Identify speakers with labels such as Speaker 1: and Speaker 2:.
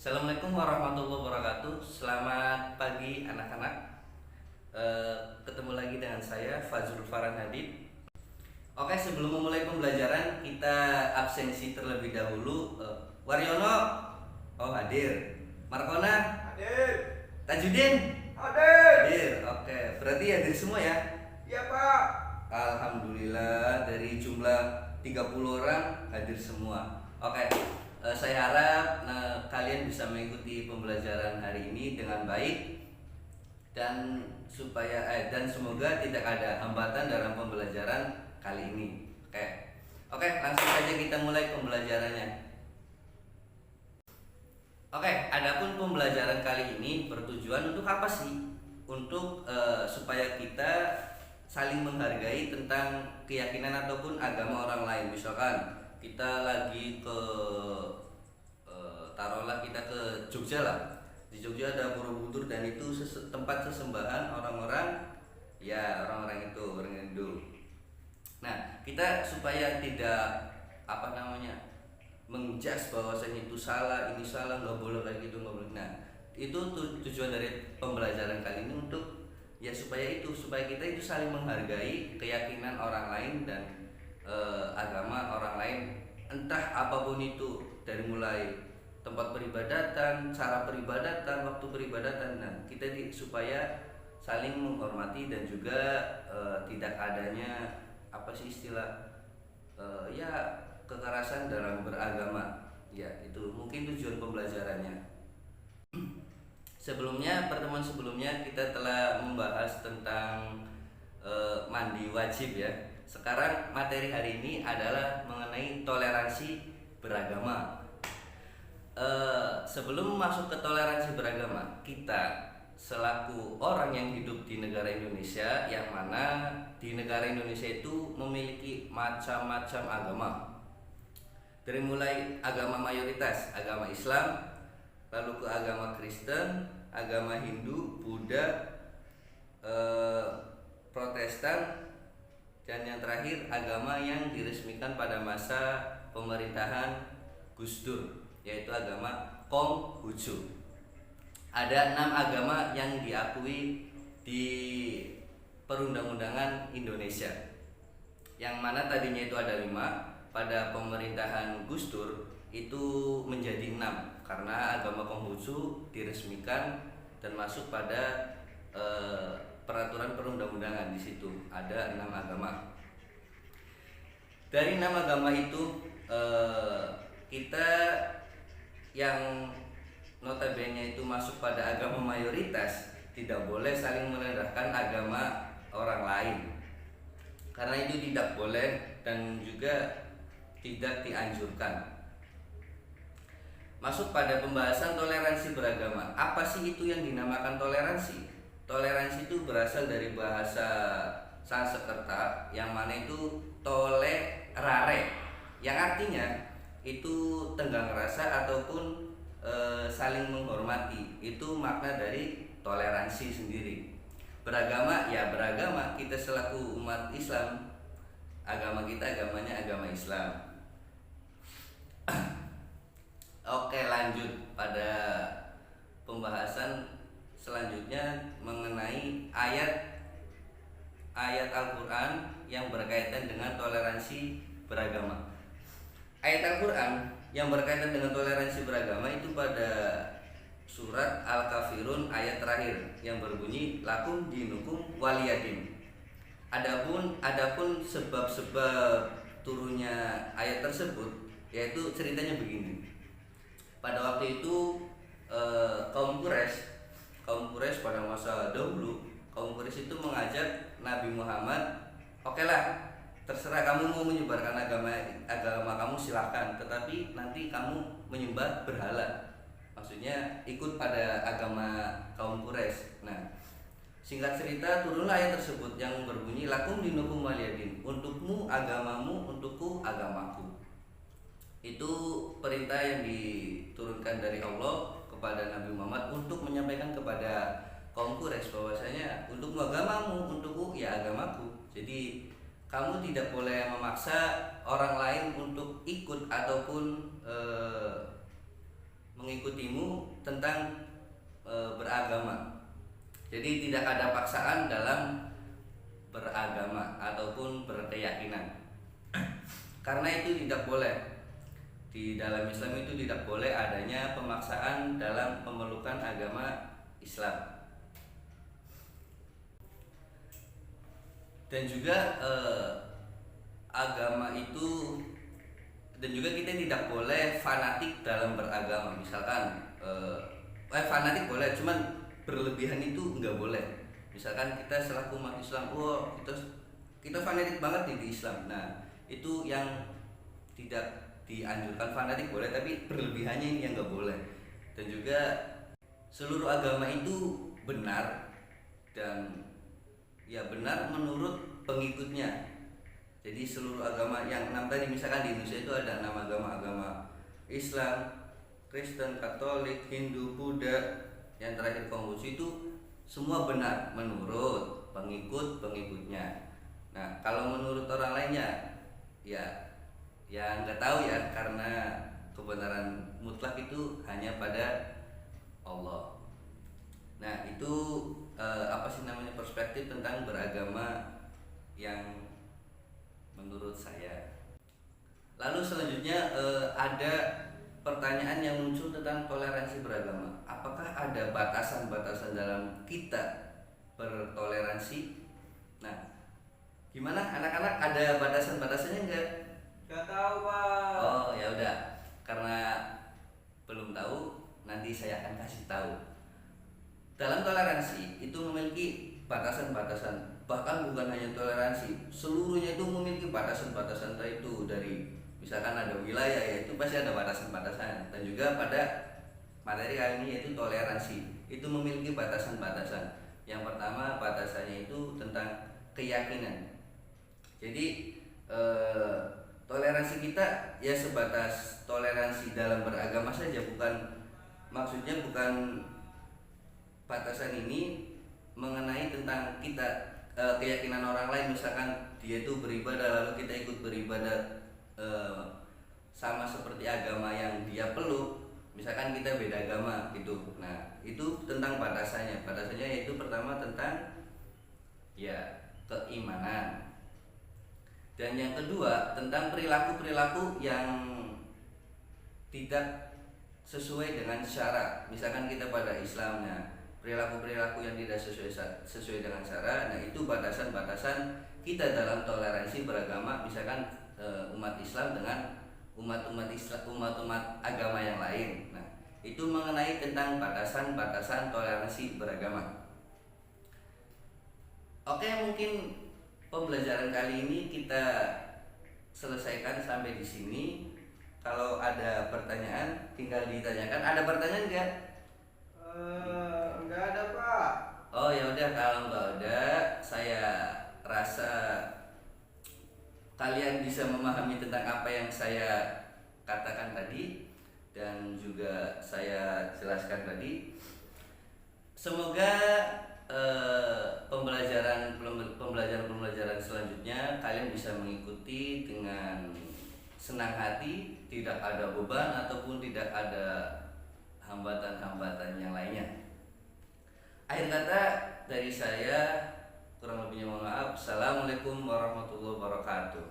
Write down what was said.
Speaker 1: Assalamualaikum warahmatullahi wabarakatuh. Selamat pagi anak-anak. Ketemu lagi dengan saya Fazrul Farhan Hadid. Oke, sebelum memulai pembelajaran kita absensi terlebih dahulu. Waryono, oh hadir. Markona,
Speaker 2: Hadir.
Speaker 1: Tajudin,
Speaker 2: Hadir.
Speaker 1: hadir. Oke, berarti hadir semua ya.
Speaker 2: Iya Pak.
Speaker 1: Alhamdulillah dari jumlah 30 orang hadir semua. Oke, saya harap kalian bisa mengikuti pembelajaran hari ini dengan baik dan semoga tidak ada hambatan dalam pembelajaran kali ini. Oke, langsung saja kita mulai pembelajarannya. Oke, adapun pembelajaran kali ini bertujuan untuk apa sih? Untuk supaya kita saling menghargai tentang keyakinan ataupun agama orang lain. Misalkan kita lagi ke taruhlah kita ke Jogja lah. Di Jogja ada Borobudur dan itu tempat sesembahan orang-orang itu orang Hindu. Nah, kita supaya tidak menjudge bahwasanya itu salah, ini salah, nggak boleh kayak gitu, nggak boleh. Nah, itu tujuan dari pembelajaran kali ini untuk supaya kita itu saling menghargai keyakinan orang lain dan agama orang lain, entah apapun itu, dari mulai tempat peribadatan, cara peribadatan, waktu peribadatan. Nah, kita supaya saling menghormati dan juga tidak adanya kekerasan dalam beragama. Ya, itu mungkin tujuan pembelajarannya. Pertemuan sebelumnya kita telah membahas tentang mandi wajib ya. Sekarang materi hari ini adalah mengenai toleransi beragama. Sebelum masuk ke toleransi beragama, kita selaku orang yang hidup di negara Indonesia, yang mana di negara Indonesia itu memiliki macam-macam agama. Dari mulai agama mayoritas, agama Islam, lalu ke agama Kristen, agama Hindu, Buddha, Protestan, dan yang terakhir agama yang diresmikan pada masa pemerintahan Gus Dur, yaitu agama Konghucu. Ada 6 agama yang diakui di perundang-undangan Indonesia, yang mana tadinya itu ada 5. Pada pemerintahan Gus Dur itu menjadi 6 karena agama Konghucu diresmikan dan masuk pada peraturan perundang-undangan. Di situ ada 6 agama. Dari 6 agama itu kita yang notabene itu masuk pada agama mayoritas tidak boleh saling merendahkan agama orang lain, karena itu tidak boleh dan juga tidak dianjurkan. Masuk pada pembahasan toleransi beragama. Apa sih itu yang dinamakan toleransi? Toleransi itu berasal dari bahasa Sanskerta yang mana itu tolerare, yang artinya itu tenggang rasa ataupun saling menghormati. Itu makna dari toleransi sendiri. Beragama, kita selaku umat Islam, agama kita agamanya agama Islam. Oke, lanjut pada pembahasan selanjutnya mengenai ayat Al-Quran yang berkaitan dengan toleransi beragama. Ayat Al-Quran yang berkaitan dengan toleransi beragama itu pada surat Al-Kafirun ayat terakhir yang berbunyi lakum dinukum waliyadin. Adapun sebab-sebab turunnya ayat tersebut, yaitu ceritanya begini. Pada waktu itu kaum Quraisy pada masa dahulu, kaum Quraisy itu mengajak Nabi Muhammad, oke lah, terserah kamu mau menyebarkan agama kamu silahkan, tetapi nanti kamu menyembah berhala. Maksudnya ikut pada agama kaum Quraisy. Nah, singkat cerita turunlah ayat tersebut yang berbunyi lakum dinukum waliyadin, untukmu agamamu, untukku agamaku. Itu perintah yang diturunkan dari Allah kepada Nabi Muhammad untuk menyampaikan kepada kaum Quraisy bahwasanya untukmu agamamu, untukku ya agamaku. Jadi kamu tidak boleh memaksa orang lain untuk ikut ataupun mengikutimu tentang beragama. Jadi tidak ada paksaan dalam beragama ataupun berkeyakinan. Karena itu tidak boleh. Di dalam Islam itu tidak boleh adanya pemaksaan dalam memelukkan agama Islam. Dan juga agama itu, dan juga kita tidak boleh fanatik dalam beragama. Misalkan fanatik boleh, cuman berlebihan itu nggak boleh. Misalkan kita selaku umat Islam, kita fanatik banget di Islam. Nah, itu yang tidak dianjurkan. Fanatik boleh, tapi berlebihannya ini yang nggak boleh. Dan juga seluruh agama itu benar, dan ya benar menurut pengikutnya. Jadi seluruh agama yang 6 tadi, misalkan di Indonesia itu ada 6 agama Islam, Kristen, Katolik, Hindu, Buddha, yang terakhir Konghucu, itu semua benar menurut pengikutnya. Nah, kalau menurut orang lainnya ya nggak tahu ya, karena kebenaran mutlak itu hanya pada Allah. Nah, itu perspektif tentang beragama yang menurut saya. Lalu selanjutnya ada pertanyaan yang muncul tentang toleransi beragama. Apakah ada batasan-batasan dalam kita bertoleransi? Nah, gimana anak-anak, ada batasan-batasannya enggak?
Speaker 2: Gak tahu, Pak.
Speaker 1: Oh, ya udah. Karena belum tahu, nanti saya akan kasih tahu. Dalam toleransi itu memiliki batasan-batasan. Bahkan bukan hanya toleransi, seluruhnya itu memiliki batasan-batasan. Itu dari misalkan ada wilayah, ya itu pasti ada batasan-batasan. Dan juga pada materi kali ini yaitu toleransi, itu memiliki batasan-batasan. Yang pertama, batasannya itu tentang keyakinan. Jadi toleransi kita ya sebatas toleransi dalam beragama saja, maksudnya bukan batasan ini mengenai tentang kita keyakinan orang lain. Misalkan dia itu beribadah lalu kita ikut beribadah sama seperti agama yang dia peluk, misalkan kita beda agama gitu. Nah, itu tentang batasannya yaitu pertama tentang ya keimanan, dan yang kedua tentang perilaku-perilaku yang tidak sesuai dengan syarat. Misalkan kita pada Islamnya perilaku-perilaku yang tidak sesuai dengan syarat. Nah, itu batasan-batasan kita dalam toleransi beragama. Misalkan umat Islam dengan umat agama yang lain. Nah, itu mengenai tentang batasan-batasan toleransi beragama. Oke, mungkin pembelajaran kali ini kita selesaikan sampai di sini. Kalau ada pertanyaan tinggal ditanyakan. Ada pertanyaan enggak?
Speaker 2: Enggak ada, Pak.
Speaker 1: Oh ya udah, kalau nggak ada, saya rasa kalian bisa memahami tentang apa yang saya katakan tadi dan juga saya jelaskan tadi. Semoga pembelajaran selanjutnya kalian bisa mengikuti dengan senang hati, tidak ada beban ataupun tidak ada hambatan-hambatan yang lainnya. Akhir kata dari saya, kurang lebihnya mohon maaf. Assalamualaikum warahmatullahi wabarakatuh.